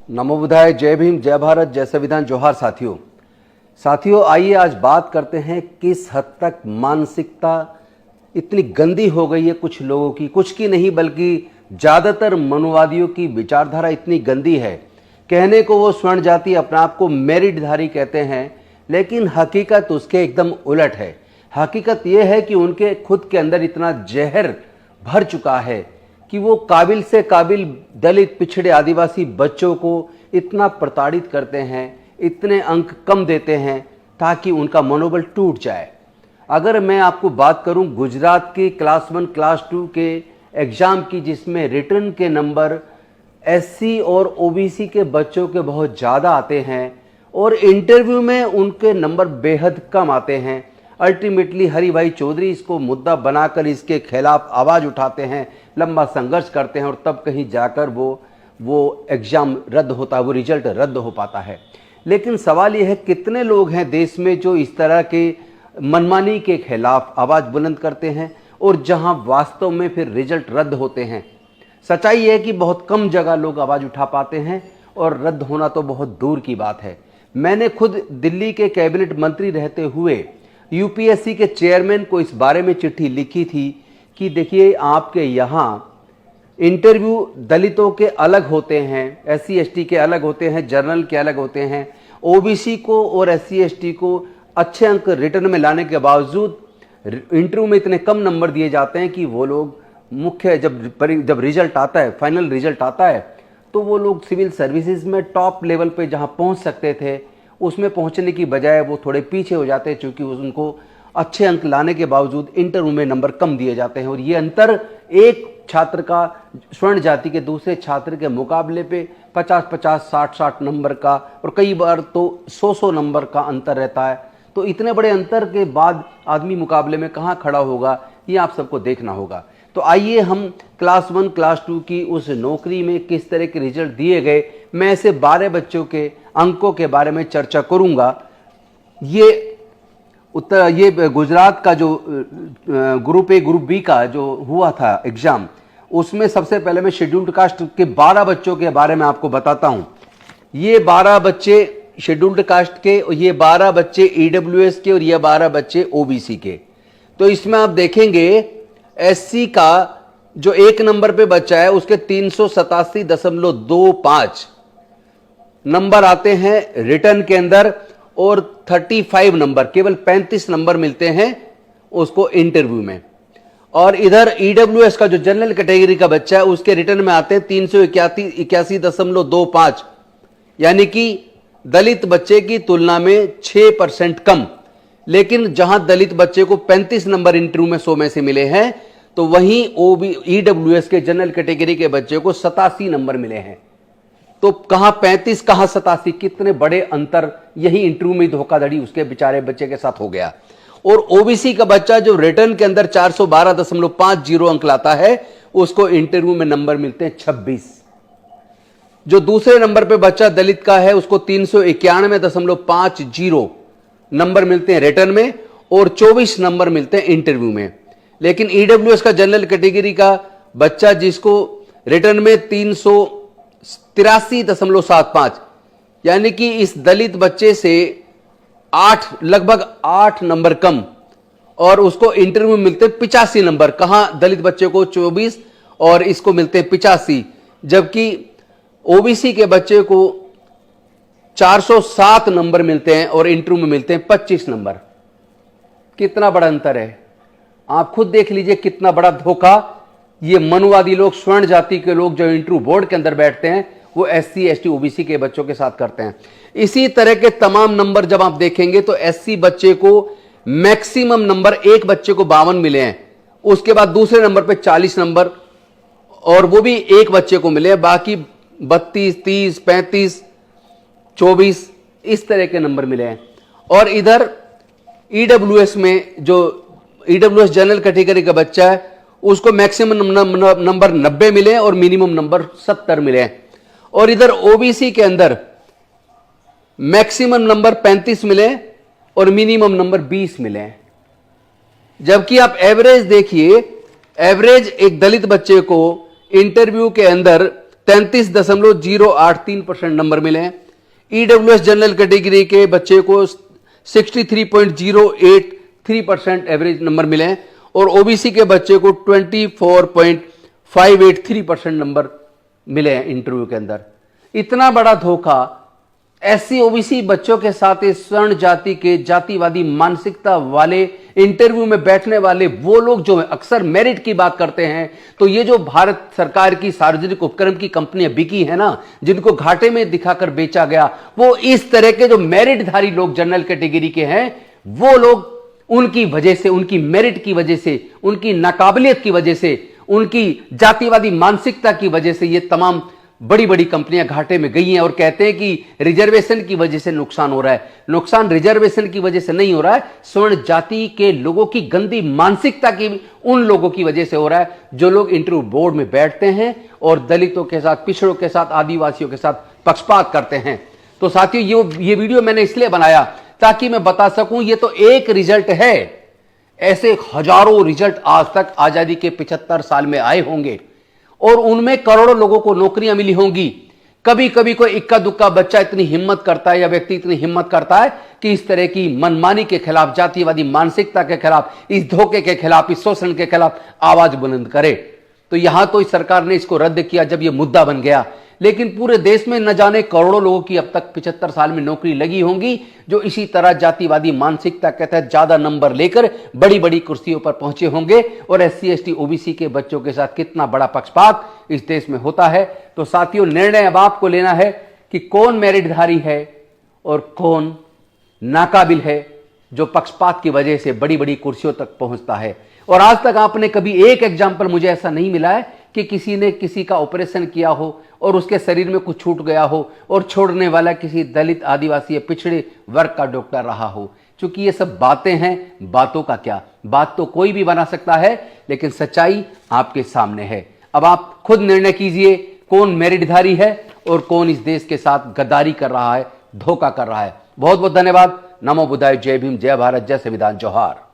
नमो बुद्धाय, जय भीम, जय भारत, जय संविधान, जोहार साथियों। आइए आज बात करते हैं किस हद तक मानसिकता इतनी गंदी हो गई है कुछ लोगों की, कुछ की नहीं बल्कि ज़्यादातर मनुवादियों की विचारधारा इतनी गंदी है। कहने को वो स्वर्ण जाति अपने आप को मेरिटधारी कहते हैं, लेकिन हकीकत उसके एकदम उलट है। हकीकत ये है कि उनके खुद के अंदर इतना जहर भर चुका है कि वो काबिल से काबिल दलित, पिछड़े, आदिवासी बच्चों को इतना प्रताड़ित करते हैं, इतने अंक कम देते हैं ताकि उनका मनोबल टूट जाए। अगर मैं आपको बात करूं गुजरात की क्लास 1, क्लास 2 के एग्ज़ाम की, जिसमें रिटर्न के नंबर एससी और ओबीसी के बच्चों के बहुत ज़्यादा आते हैं और इंटरव्यू में उनके नंबर बेहद कम आते हैं। अल्टीमेटली हरि भाई चौधरी इसको मुद्दा बनाकर इसके खिलाफ आवाज़ उठाते हैं, लंबा संघर्ष करते हैं और तब कहीं जाकर वो एग्ज़ाम रद्द होता है, वो रिजल्ट रद्द हो पाता है। लेकिन सवाल ये है कितने लोग हैं देश में जो इस तरह के मनमानी के खिलाफ आवाज़ बुलंद करते हैं और जहां वास्तव में फिर रिजल्ट रद्द होते हैं। सच्चाई ये है कि बहुत कम जगह लोग आवाज़ उठा पाते हैं और रद्द होना तो बहुत दूर की बात है। मैंने खुद दिल्ली के कैबिनेट मंत्री रहते हुए यूपीएससी के चेयरमैन को इस बारे में चिट्ठी लिखी थी कि देखिए, आपके यहाँ इंटरव्यू दलितों के अलग होते हैं, एससी एसटी के अलग होते हैं, जनरल के अलग होते हैं। ओबीसी को और एससी एसटी को अच्छे अंक रिटर्न में लाने के बावजूद इंटरव्यू में इतने कम नंबर दिए जाते हैं कि वो लोग मुख्य जब रिजल्ट आता है, फाइनल रिजल्ट आता है, तो वो लोग सिविल सर्विसेज में टॉप लेवल पे जहाँ पहुँच सकते थे उसमें पहुँचने की बजाय वो थोड़े पीछे हो जाते हैं, चूँकि उनको अच्छे अंक लाने के बावजूद इंटरव्यू में नंबर कम दिए जाते हैं। और ये अंतर एक छात्र का स्वर्ण जाति के दूसरे छात्र के मुकाबले पे 50-50, 60-60 नंबर का और कई बार तो 100-100 नंबर का अंतर रहता है। तो इतने बड़े अंतर के बाद आदमी मुकाबले में कहाँ खड़ा होगा, ये आप सबको देखना होगा। तो आइए हम क्लास 1, क्लास 2 की उस नौकरी में किस तरह के रिजल्ट दिए गए, मैं ऐसे 12 बच्चों के अंकों के बारे में चर्चा करूँगा। ये गुजरात का जो ग्रुप ए, ग्रुप बी का जो हुआ था एग्जाम, उसमें सबसे पहले मैं शेड्यूल्ड कास्ट के 12 बच्चों के बारे में आपको बताता हूं। ये 12 बच्चे शेड्यूल्ड कास्ट के, ये 12 बच्चे ईडब्ल्यूएस के और ये 12 बच्चे ओबीसी के। तो इसमें आप देखेंगे एससी का जो एक नंबर पे बच्चा है उसके 387.25 नंबर आते हैं रिटर्न के अंदर और 35 नंबर, केवल 35 नंबर मिलते हैं उसको इंटरव्यू में। और इधर ईडब्ल्यूएस का जो जनरल कैटेगरी का बच्चा है उसके रिटर्न में आते हैं 381.25, यानी कि दलित बच्चे की तुलना में 6% कम। लेकिन जहां दलित बच्चे को 35 नंबर इंटरव्यू में 100 में से मिले हैं, तो वहीं ईडब्ल्यूएस के जनरल कैटेगरी के बच्चे को 87 नंबर मिले हैं। तो कहां 35, कहां 87, कितने बड़े अंतर यही इंटरव्यू में धोखाधड़ी उसके बेचारे बच्चे के साथ हो गया। और ओबीसी का बच्चा जो रिटर्न के अंदर 412.50 अंक लाता है, उसको इंटरव्यू में नंबर मिलते हैं 26। जो दूसरे नंबर पे बच्चा दलित का है उसको 391.50 नंबर मिलते हैं रिटर्न में और 24 नंबर मिलते हैं इंटरव्यू में। लेकिन ईडब्ल्यूएस का जनरल कैटेगरी का बच्चा जिसको रिटर्न में 383.75, यानी कि इस दलित बच्चे से लगभग 8 नंबर कम, और उसको इंटरव्यू में मिलते 85 नंबर। कहां दलित बच्चे को 24 और इसको मिलते 85, जबकि ओबीसी के बच्चे को 407 नंबर मिलते हैं और इंटरव्यू में मिलते हैं 25 नंबर। कितना बड़ा अंतर है, आप खुद देख लीजिए कितना बड़ा धोखा ये मनुवादी लोग, स्वर्ण जाति के लोग जो इंटरव्यू बोर्ड के अंदर बैठते हैं, वो एससी एसटी ओबीसी के बच्चों के साथ करते हैं। इसी तरह के तमाम नंबर जब आप देखेंगे तो एससी बच्चे को मैक्सिमम नंबर, एक बच्चे को 52 मिले हैं, उसके बाद दूसरे नंबर पे 40 नंबर और वो भी एक बच्चे को मिले हैं, बाकी 32, 30, 35, 24 इस तरह के नंबर मिले हैं। और इधर ईडब्ल्यूएस में जो ईडब्ल्यूएस जनरल कैटेगरी का बच्चा है उसको मैक्सिमम नंबर 90 मिले हैं और मिनिमम नंबर 70 मिले हैं। और इधर ओबीसी के अंदर मैक्सिमम नंबर 35 मिले और मिनिमम नंबर 20 मिले हैं। जबकि आप एवरेज देखिए, एवरेज एक दलित बच्चे को इंटरव्यू के अंदर 33.083% नंबर मिले हैं। ईडब्ल्यूएस जनरल कैटेगरी के बच्चे को 63.083% एवरेज नंबर मिले हैं और ओबीसी के बच्चे को 24.583% नंबर मिले हैं इंटरव्यू के अंदर। इतना बड़ा धोखा एससी ओबीसी बच्चों के साथ इस स्वर्ण जाति के जातिवादी मानसिकता वाले इंटरव्यू में बैठने वाले वो लोग जो अक्सर मेरिट की बात करते हैं, तो ये जो भारत सरकार की सार्वजनिक उपक्रम की कंपनियां बिकी है ना, जिनको घाटे में दिखाकर बेचा गया, वो इस तरह के जो मेरिटधारी लोग जनरल कैटेगरी के हैं, वो लोग उनकी वजह से, उनकी मेरिट की वजह से, उनकी नाकाबिलियत की वजह से, उनकी जातिवादी मानसिकता की वजह से ये तमाम बड़ी बड़ी कंपनियां घाटे में गई हैं और कहते हैं कि रिजर्वेशन की वजह से नुकसान हो रहा है। नुकसान रिजर्वेशन की वजह से नहीं हो रहा है, स्वर्ण जाति के लोगों की गंदी मानसिकता की, उन लोगों की वजह से हो रहा है जो लोग इंटरव्यू बोर्ड में बैठते हैं और दलितों के साथ, पिछड़ों के साथ, आदिवासियों के साथ पक्षपात करते हैं। तो साथियों, ये वीडियो मैंने इसलिए बनाया ताकि मैं बता सकूं ये तो एक रिजल्ट है, ऐसे हजारों रिजल्ट आज तक आजादी के 75 साल में आए होंगे और उनमें करोड़ों लोगों को नौकरियां मिली होंगी। कभी कभी कोई इक्का दुक्का बच्चा इतनी हिम्मत करता है या व्यक्ति इतनी हिम्मत करता है कि इस तरह की मनमानी के खिलाफ, जातिवादी मानसिकता के खिलाफ, इस धोखे के खिलाफ, इस शोषण के खिलाफ आवाज बुलंद करे। तो यहां तो इस सरकार ने इसको रद्द किया जब यह मुद्दा बन गया, लेकिन पूरे देश में न जाने करोड़ों लोगों की अब तक 75 साल में नौकरी लगी होंगी जो इसी तरह जातिवादी मानसिकता के तहत ज्यादा नंबर लेकर बड़ी बड़ी कुर्सियों पर पहुंचे होंगे। और एससी एसटी ओबीसी के बच्चों के साथ कितना बड़ा पक्षपात इस देश में होता है। तो साथियों, निर्णय अब आपको लेना है कि कौन मेरिटधारी है और कौन नाकाबिल है जो पक्षपात की वजह से बड़ी बड़ी कुर्सियों तक पहुंचता है। और आज तक आपने कभी एक एग्जाम्पल मुझे ऐसा नहीं मिला है कि किसी ने किसी का ऑपरेशन किया हो और उसके शरीर में कुछ छूट गया हो और छोड़ने वाला किसी दलित, आदिवासी या पिछड़े वर्ग का डॉक्टर रहा हो। क्योंकि ये सब बातें हैं, बातों का क्या, बात तो कोई भी बना सकता है, लेकिन सच्चाई आपके सामने है। अब आप खुद निर्णय कीजिए कौन मेरिटधारी है और कौन इस देश के साथ गद्दारी कर रहा है, धोखा कर रहा है। बहुत बहुत धन्यवाद। नमो बुद्धाय। जय भीम, जय भारत, जय संविधान, जोहार।